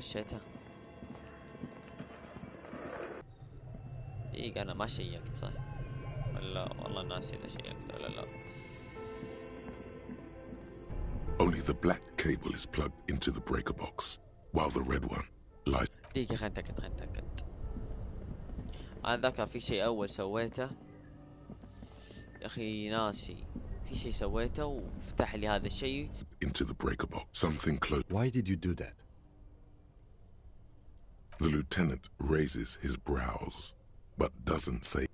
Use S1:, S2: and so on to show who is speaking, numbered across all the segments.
S1: خشيتها. دقيقة أنا ما شيكت صح؟ ولا والله ناسي إذا شيكت ولا لا.
S2: Only the black cable is plugged into the breaker box, while the red one lies.
S1: دقيقة خلينا نتأكد. أنا ذاك في شيء أول سويته يا أخي ناسي. في شيء سويته وفتح لي هذا الشيء.
S2: Into the breaker box. Something close.
S3: Why did you do that?
S2: The lieutenant raises his brows, but doesn't say.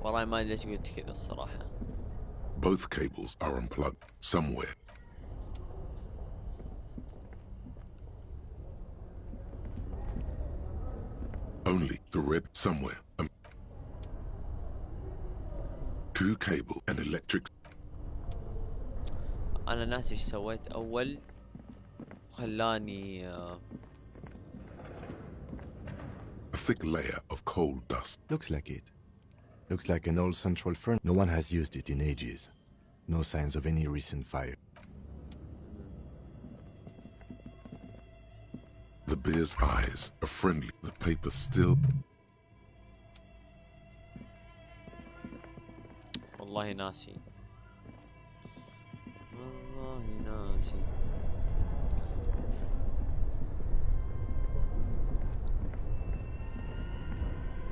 S1: والله ما أدري ليش قلت كذا الصراحة.
S2: Both cables are unplugged somewhere. Only the red somewhere. Two cable and electric.
S1: أنا ناسي إيش سويت أول خلاني
S2: A thick layer of coal dust.
S3: Looks like it. Looks like an old central furnace. No one has used it in ages. No signs of any recent fire.
S2: The bear's eyes are friendly. The paper still.
S1: والله ناسي. والله ناسي.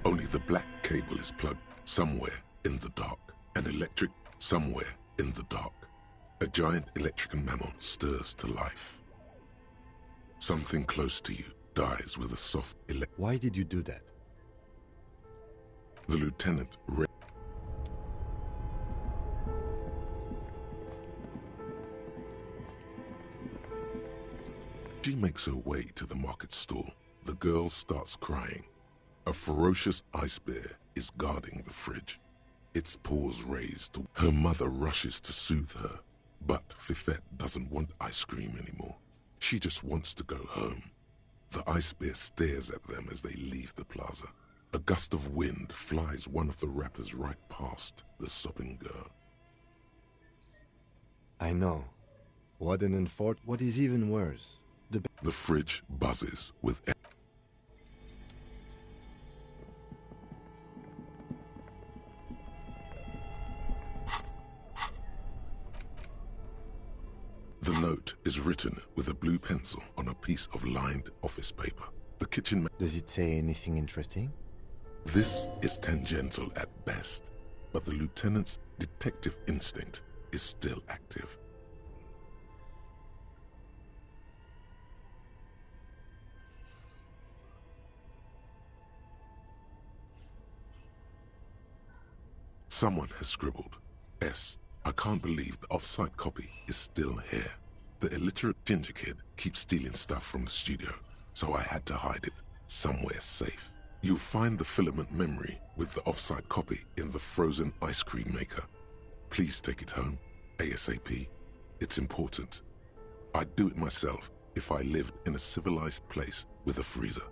S2: Only the black cable is plugged somewhere in the dark. An electric somewhere in the dark. A giant electrical mammal stirs to life. Something close to you dies with a soft
S3: Why did you do that?
S2: The lieutenant read. She makes her way to the market stall. The girl starts crying. A ferocious ice bear is guarding the fridge. Its paws raised. Her mother rushes to soothe her, but Fifette doesn't want ice cream anymore. She just wants to go home. The ice bear stares at them as they leave the plaza. A gust of wind flies one of the wrappers right past the sobbing girl.
S3: I know. What an unfortunate. What is even worse?
S2: The fridge buzzes with air. The note is written with a blue pencil on a piece of lined office paper. The kitchen.
S3: Does it say anything interesting?
S2: This is tangential at best, but the lieutenant's detective instinct is still active. Someone has scribbled, S. I can't believe the off-site copy is still here. The illiterate ginger kid keeps stealing stuff from the studio, so I had to hide it somewhere safe. You'll find the filament memory with the off-site copy in the frozen ice cream maker. Please take it home, ASAP. It's important. I'd do it myself if I lived in a civilized place with a freezer.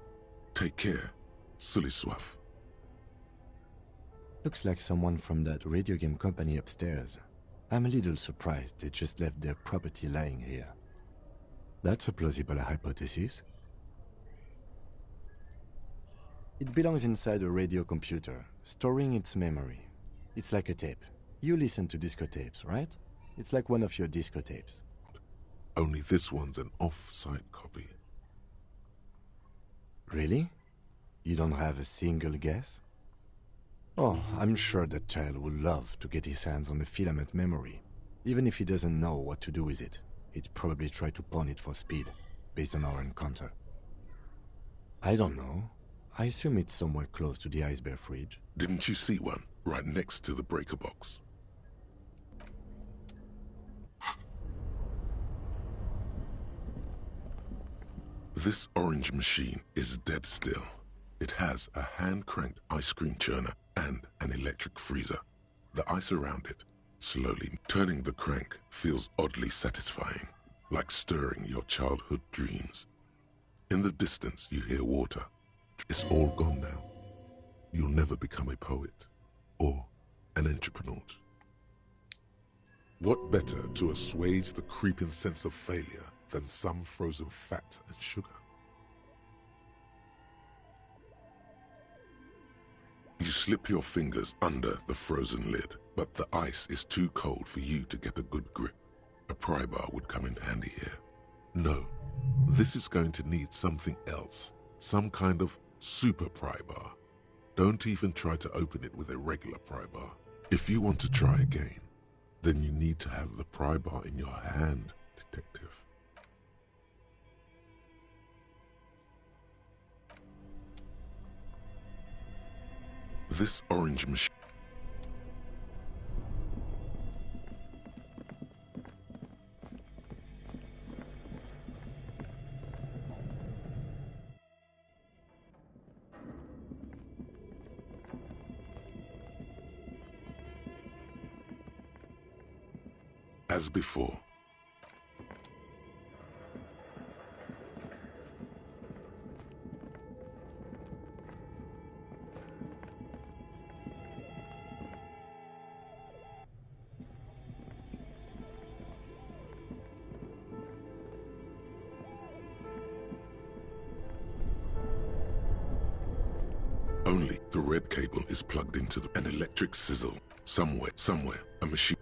S2: Take care, Suliswaf.
S3: Looks like someone from that radio game company upstairs. I'm a little surprised they just left their property lying here. That's a plausible hypothesis. It belongs inside a radio computer, storing its memory. It's like a tape. You listen to disco tapes, right? It's like one of your disco tapes.
S2: Only this one's an off-site copy.
S3: Really? You don't have a single guess? Oh, I'm sure that child would love to get his hands on a filament memory. Even if he doesn't know what to do with it, he'd probably try to pawn it for speed, based on our encounter. I don't know. I assume it's somewhere close to the ice bear fridge.
S2: Didn't you see one right next to the breaker box? This orange machine is dead still. It has a hand-cranked ice cream churner and an electric freezer. The ice around it, slowly turning the crank, feels oddly satisfying, like stirring your childhood dreams. In the distance, you hear water. It's all gone now. You'll never become a poet or an entrepreneur. What better to assuage the creeping sense of failure than some frozen fat and sugar? You slip your fingers under the frozen lid, but the ice is too cold for you to get a good grip. A pry bar would come in handy here. No, this is going to need something else. Some kind of super pry bar. Don't even try to open it with a regular pry bar. If you want to try again, then you need to have the pry bar in your hand, detective. This orange machine. As before. Only the red cable is plugged into an electric sizzle. Somewhere, a machine.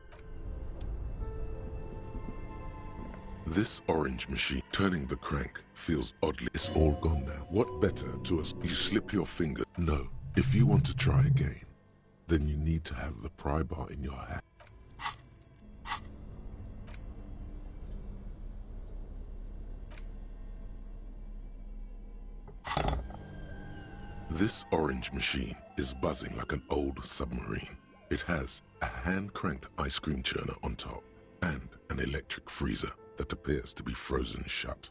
S2: This orange machine, turning the crank, feels oddly. It's all gone now. What better to us? You slip your finger. No. If you want to try again, then you need to have the pry bar in your hand. This orange machine is buzzing like an old submarine. It has a hand-cranked ice cream churner on top and an electric freezer that appears to be frozen shut.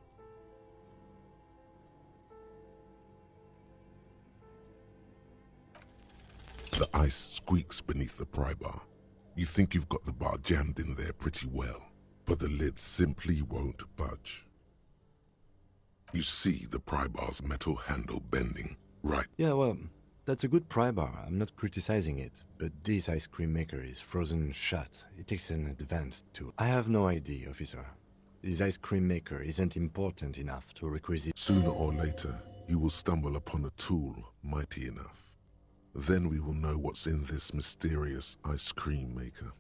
S2: The ice squeaks beneath the pry bar. You think you've got the bar jammed in there pretty well, but the lid simply won't budge. You see the pry bar's metal handle bending. Right.
S3: Yeah, well, that's a good pry bar. I'm not criticizing it, but this ice cream maker is frozen shut. It takes an advanced tool. I have no idea, officer. This ice cream maker isn't important enough to requisite.
S2: Sooner or later, you will stumble upon a tool mighty enough. Then we will know what's in this mysterious ice cream maker.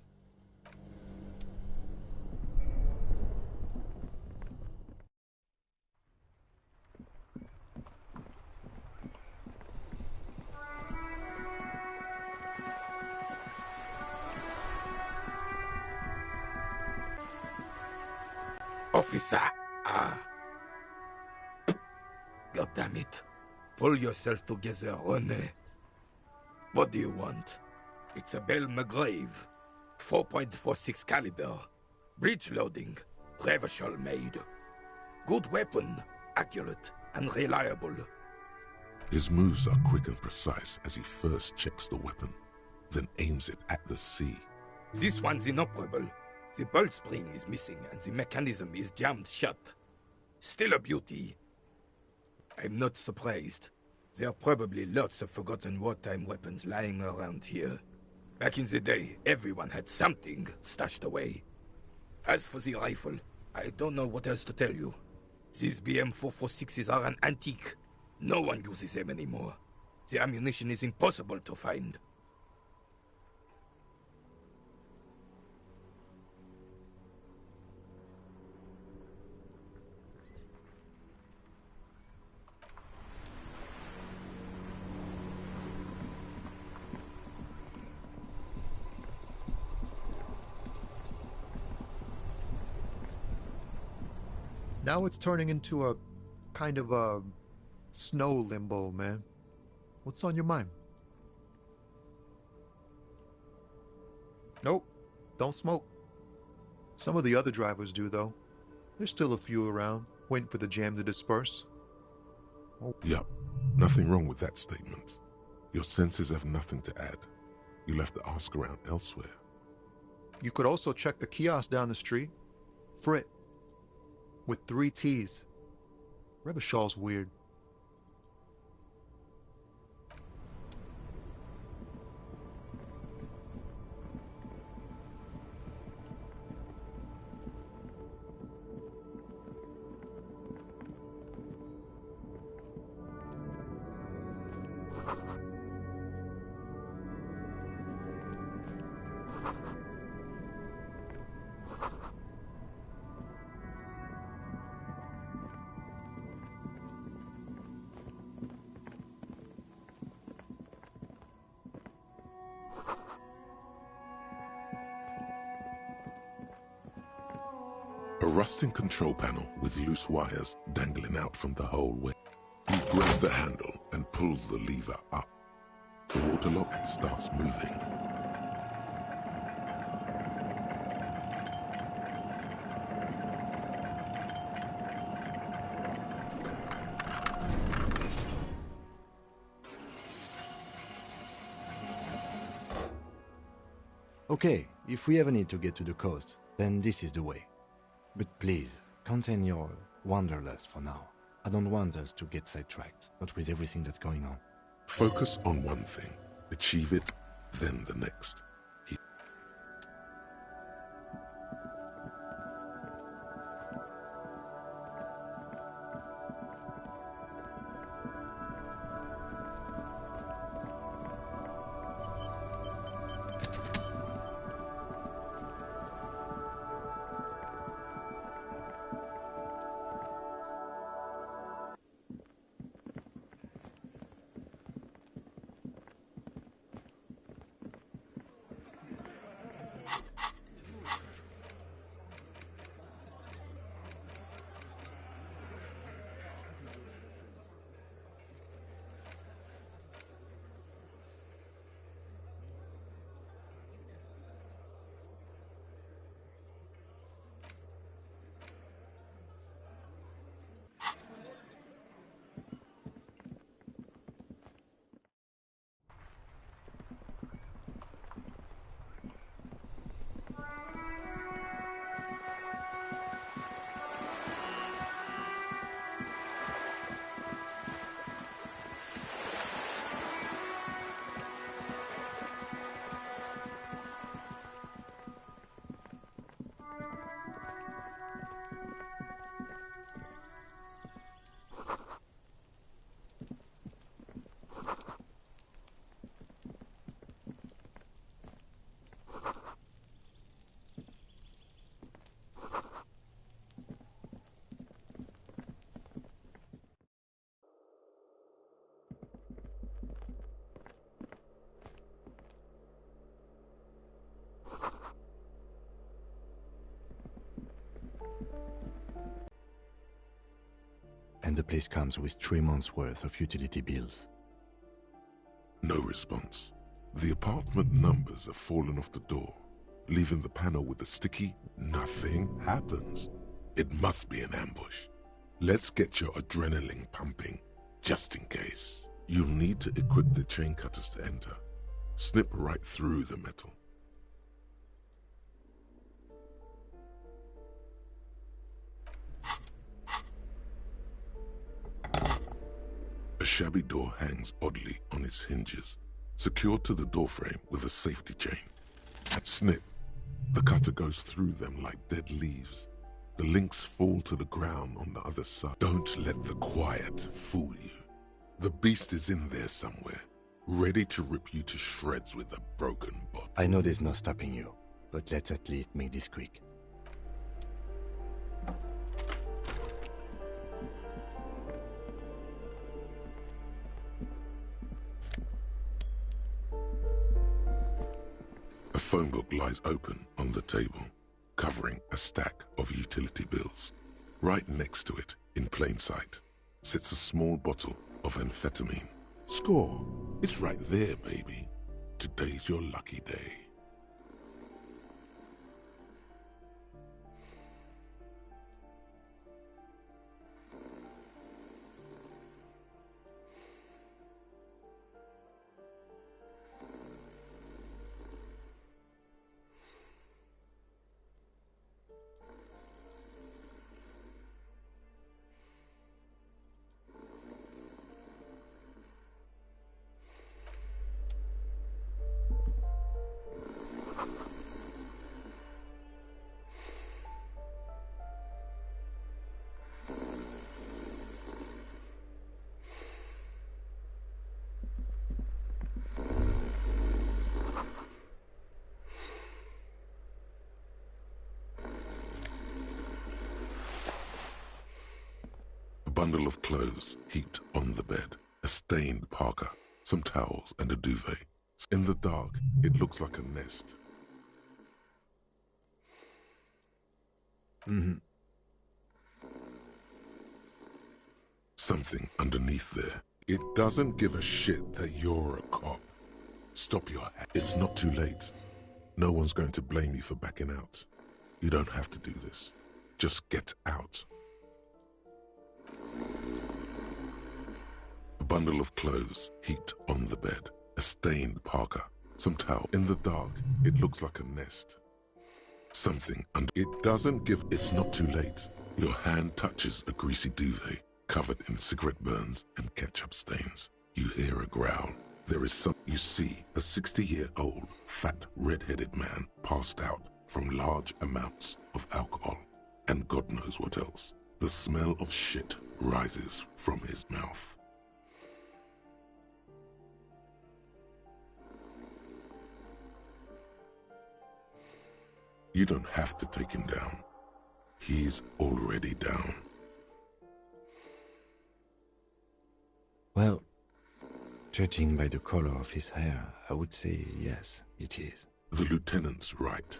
S4: Officer! God damn it. Pull yourself together, René. What do you want? It's a Belle McGrave. 4.46 caliber. Breech loading. Revachol made. Good weapon. Accurate and reliable.
S2: His moves are quick and precise as he first checks the weapon, then aims it at the sea.
S4: This one's inoperable. The bolt spring is missing and the mechanism is jammed shut. Still a beauty. I'm not surprised. There are probably lots of forgotten wartime weapons lying around here. Back in the day, everyone had something stashed away. As for the rifle, I don't know what else to tell you. These BM-446s are an antique. No one uses them anymore. The ammunition is impossible to find.
S5: Now it's turning into a kind of a snow limbo, man. What's on your mind? Nope, don't smoke. Some of the other drivers do, though. There's still a few around, waiting for the jam to disperse. Oh.
S2: Yup, nothing wrong with that statement. Your senses have nothing to add. You'll have to ask around elsewhere.
S5: You could also check the kiosk down the street. Frit. With 3 T's. Revachol's weird.
S2: A rusting control panel with loose wires dangling out from the hole where you grab the handle and pull the lever up. The water lock starts moving.
S3: Okay, if we ever need to get to the coast, then this is the way. But please, contain your wanderlust for now. I don't want us to get sidetracked, not with everything that's going on.
S2: Focus on one thing, achieve it, then the next.
S3: And the place comes with 3 months' worth of utility bills.
S2: No response. The apartment numbers have fallen off the door, leaving the panel with a sticky nothing happens. It must be an ambush. Let's get your adrenaline pumping, just in case. You'll need to equip the chain cutters to enter. Snip right through the metal. A shabby door hangs oddly on its hinges, secured to the doorframe with a safety chain. At snip, the cutter goes through them like dead leaves. The links fall to the ground on the other side. Don't let the quiet fool you. The beast is in there somewhere, ready to rip you to shreds with a broken body.
S3: I know there's no stopping you, but let's at least make this quick.
S2: A phone book lies open on the table, covering a stack of utility bills. Right next to it, in plain sight, sits a small bottle of amphetamine. Score! It's right there, baby. Today's your lucky day. Bundle of clothes heaped on the bed, a stained parka, some towels and a duvet. In the dark, it looks like a nest. Something underneath there. It doesn't give a shit that you're a cop. Stop your... It's not too late. No one's going to blame you for backing out. You don't have to do this. Just get out. A bundle of clothes heaped on the bed. A stained parka. Some towel. In the dark, it looks like a nest. Something under... It doesn't give... It's not too late. Your hand touches a greasy duvet covered in cigarette burns and ketchup stains. You hear a growl. There is some... You see a 60-year-old, fat, red-headed man passed out from large amounts of alcohol. And God knows what else. The smell of shit rises from his mouth. You don't have to take him down. He's already down.
S3: Well, judging by the color of his hair, I would say yes, it is.
S2: The lieutenant's right.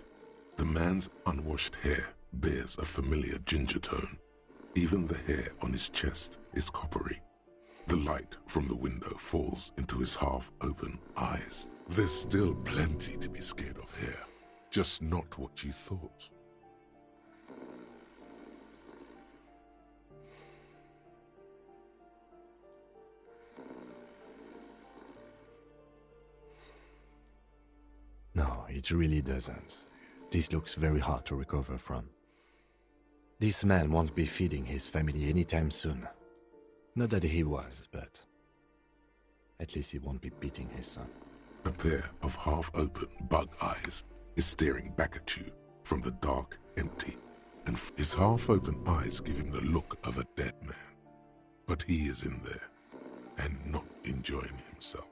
S2: The man's unwashed hair bears a familiar ginger tone. Even the hair on his chest is coppery. The light from the window falls into his half-open eyes. There's still plenty to be scared of here. Just not what you thought.
S3: No, it really doesn't. This looks very hard to recover from. This man won't be feeding his family anytime soon. Not that he was, but at least he won't be beating his son.
S2: A pair of half-open bug eyes is staring back at you from the dark, empty, and his half-open eyes give him the look of a dead man. But he is in there, and not enjoying himself.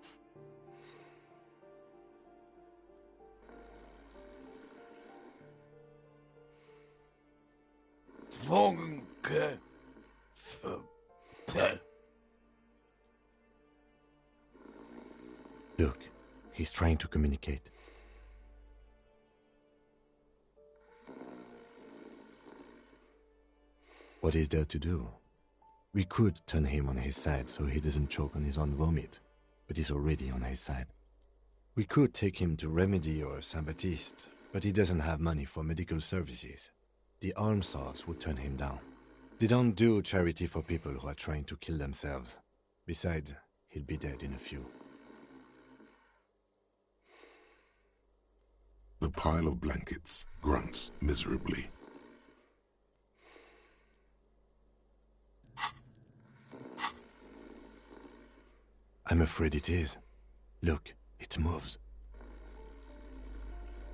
S3: Look, he's trying to communicate. What is there to do? We could turn him on his side so he doesn't choke on his own vomit, but he's already on his side. We could take him to Remedy or Saint-Baptiste, but he doesn't have money for medical services. The almshouse would turn him down. They don't do charity for people who are trying to kill themselves. Besides, he'll be dead in a few.
S2: The pile of blankets grunts miserably.
S3: I'm afraid it is. Look, it moves.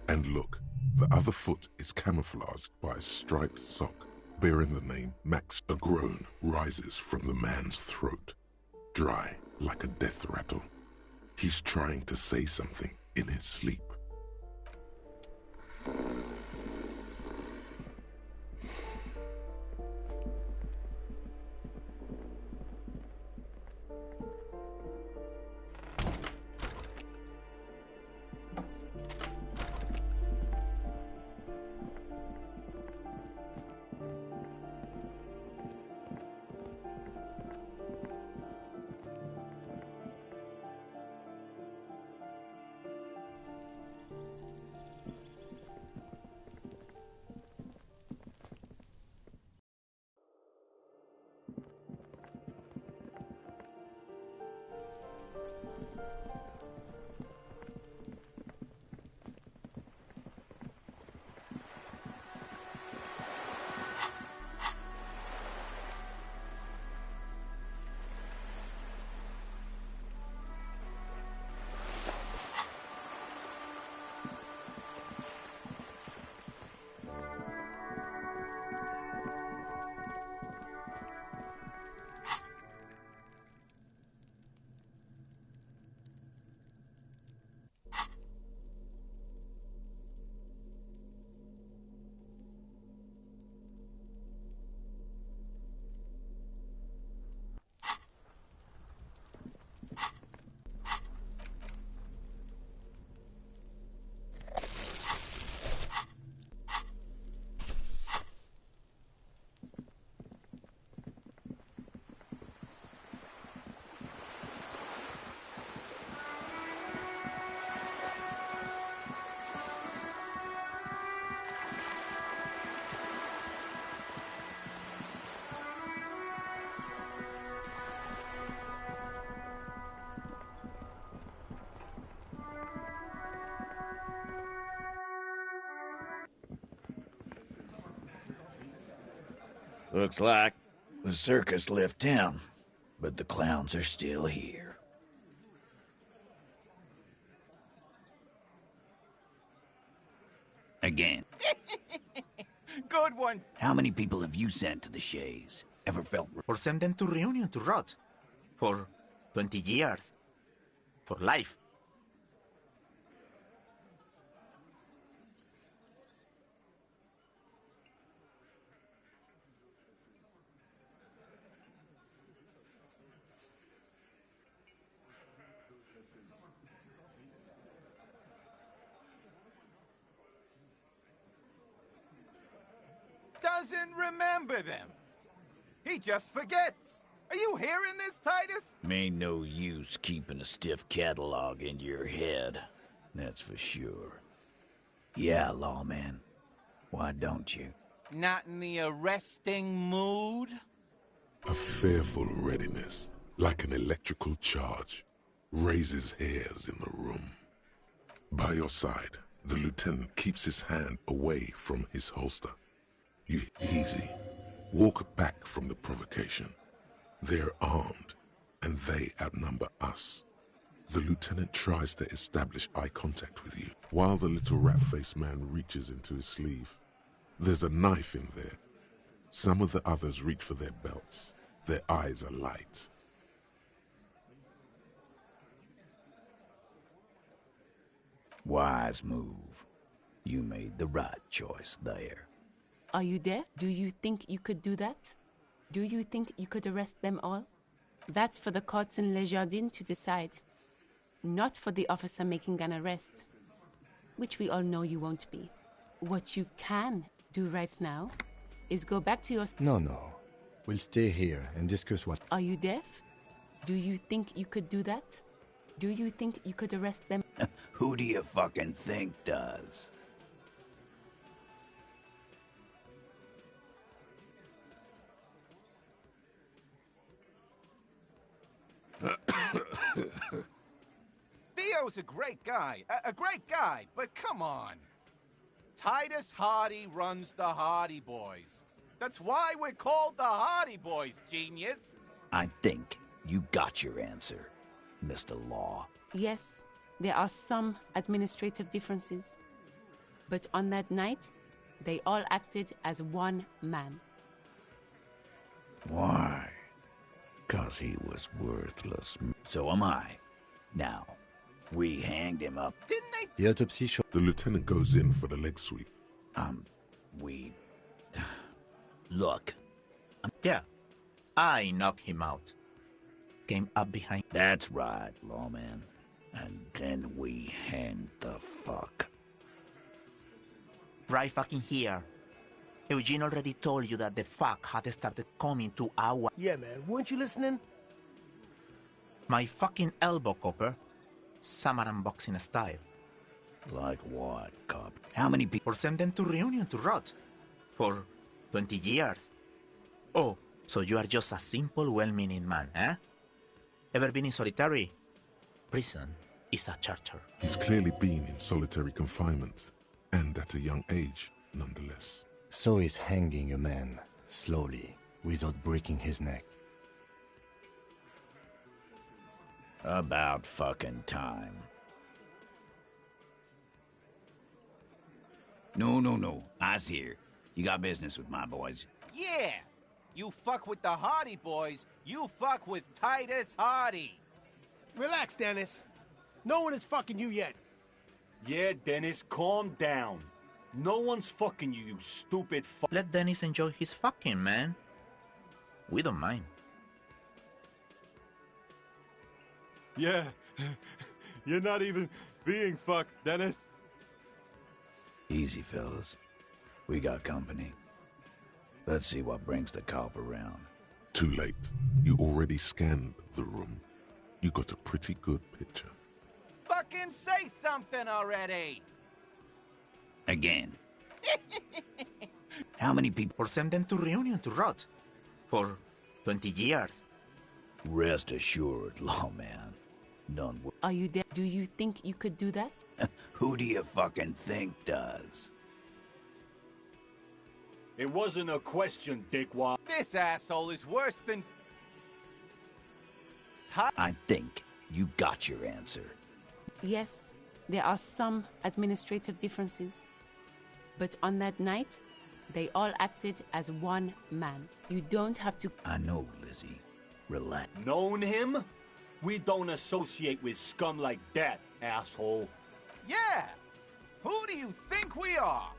S2: And look, the other foot is camouflaged by a striped sock bearing the name Max. A groan rises from the man's throat, dry like a death rattle. He's trying to say something in his sleep.
S6: Looks like the circus left town, but the clowns are still here. Again.
S7: Good one.
S6: How many people have you sent to the Shays? Ever felt...
S7: Or send them to Reunion to rot. For 20 years. For life. Doesn't remember them. He just forgets. Are you hearing this, Titus?
S6: Ain't no use keeping a stiff catalog in your head. That's for sure. Yeah, lawman. Why don't you?
S7: Not in the arresting mood?
S2: A fearful readiness, like an electrical charge, raises hairs in the room. By your side, the lieutenant keeps his hand away from his holster. You easy. Walk back from the provocation. They're armed, and they outnumber us. The lieutenant tries to establish eye contact with you, while the little rat-faced man reaches into his sleeve. There's a knife in there. Some of the others reach for their belts. Their eyes are light.
S6: Wise move. You made the right choice there.
S8: Are you deaf? Do you think you could do that? Do you think you could arrest them all? That's for the courts in Les Jardins to decide. Not for the officer making an arrest. Which we all know you won't be. What you can do right now is go back to your...
S3: No. We'll stay here and discuss what...
S8: Are you deaf? Do you think you could do that? Do you think you could arrest them?
S6: Who do you fucking think does?
S7: Theo's a great guy. A great guy, but come on. Titus Hardy runs the Hardy Boys. That's why we're called the Hardy Boys, genius.
S6: I think you got your answer, Mr. Law.
S8: Yes, there are some administrative differences. But on that night, they all acted as one man.
S6: Why? 'Cause he was worthless. So am I. Now, we hanged him up.
S7: Didn't they?
S3: The autopsy show...
S2: The lieutenant goes in for the leg sweep.
S6: We... Look.
S7: Yeah. I knocked him out. Came up behind.
S6: That's right, lawman. And then we hanged the fuck.
S7: Right fucking here. Eugene already told you that the fuck had started coming to our...
S9: Yeah, man. Weren't you listening?
S7: My fucking elbow, Copper. Samaran boxing style.
S6: Like what, cop? How many people...
S7: Or send them to Reunion to rot. For 20 years. Oh, so you are just a simple, well-meaning man, eh? Ever been in solitary? Prison is a charter.
S2: He's clearly been in solitary confinement, and at a young age, nonetheless.
S3: So is hanging a man, slowly, without breaking his neck.
S6: About fucking time. No. I's here. You got business with my boys.
S7: Yeah! You fuck with the Hardy Boys, you fuck with Titus Hardy.
S9: Relax, Dennis. No one is fucking you yet.
S10: Yeah, Dennis, calm down. No one's fucking you, you stupid fuck.
S7: Let Dennis enjoy his fucking, man. We don't mind.
S10: Yeah, you're not even being fucked, Dennis.
S6: Easy, fellas. We got company. Let's see what brings the cop around.
S2: Too late. You already scanned the room. You got a pretty good picture.
S7: Fucking say something already!
S6: Again. How many people...
S7: Or send them to Reunion to rot. For 20 years.
S6: Rest assured, lawman. None will...
S8: Are you deaf? Do you think you could do that?
S6: Who do you fucking think does?
S10: It wasn't a question, dickwad.
S11: This asshole is worse than...
S6: I think you got your answer.
S8: Yes, there are some administrative differences. But on that night, they all acted as one man. You don't have to...
S6: I know, Lizzie. Relax.
S10: Known him? We don't associate with scum like that, asshole.
S11: Yeah! Who do you think we are?